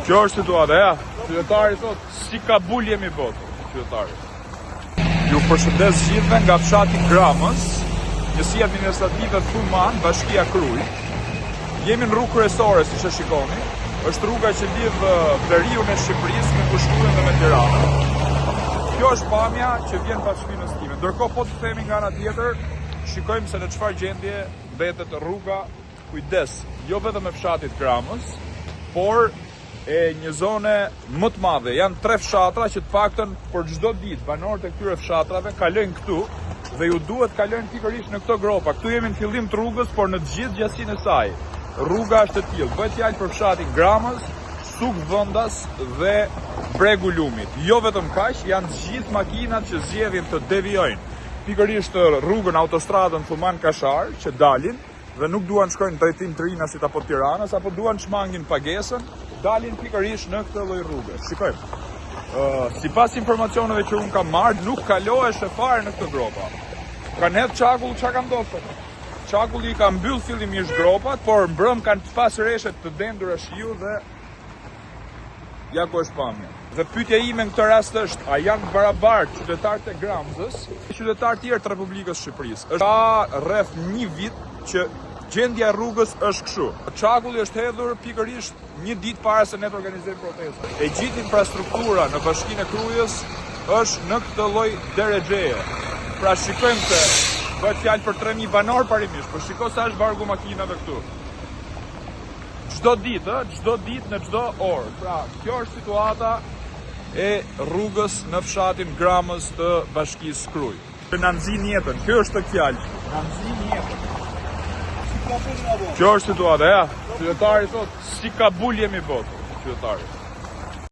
Kjo është situata, ja. Qytetari thot, si ka bul jemi botë, qytetari. Ju përshëndes gjithve nga fshati Gramës, njësi administrative Thuman, Bashkia Kruj. Jemi në rrugë kryesore, si që shikoni. Është rruga që lidh veriun e Shqipërisë me Kushturin dhe me Tiranën. Kjo është pamja që vjen pas shpinës time. Ndërkohë po të themi nga ana tjetër, shikojmë se në çfarë gjendje mbetet rruga. Kujdes, jo vetëm e fshatit Gramës, por e një zone më të madhe. Janë 3 fshatra që të paktën për çdo ditë banorët e këtyre fshatrave kalojnë këtu dhe ju duhet kalojnë pikërisht në këto gropa. Këtu jemi në fillim të rrugës, por në të gjithë gjatësinë e saj. Rruga është e tillë. Bëhet fjalë për fshatin Gramës, Suk Vendas dhe Bregu Lumit. Jo vetëm kaq, janë të gjithë makinat që zgjedhin të devijojnë pikërisht rrugën autostradën Thuman Kashar që dalin dhe nuk duan shkojnë drejtim Trinasit apo Tiranës, apo duan shmangin pagesën, dalin pikërisht në këtë lloj rrugë. Shikojmë. Sipas informacioneve që unë kam marrë, nuk kalohesh e fare në këtë gropa. Kanë hedhë çakull, çka ka ndodhur? Çakulli i ka mbyll fillimisht gropat, por mbrëm kanë pas reshet të dendura shiu dhe ja ku është pamja. Dhe pyetja ime në këtë rast është, a janë barabartë qytetarët e Gramzës, qytetarë tjerë të Republikës së Shqipërisë? Ka rreth 1 vit që gjendja e rrugës është kështu. Çakulli është hedhur pikërisht 1 ditë para se ne të organizojmë protestën. E gjithë infrastruktura në Bashkinë e Krujës është në këtë lloj derexheje. Pra shikojmë se bëhet fjalë për 3000 banor parimisht, por shiko sa është vargu makinave këtu. Çdo ditë në çdo orë. Pra, kjo është situata e rrugës në fshatin Gramës të Bashkisë Kruj. Na nxin jetën, kjo është të fjalë. Na nxin jetën. Kjo është situata, ja. Qytetari thot, si ka bul jemi botë, qytetari.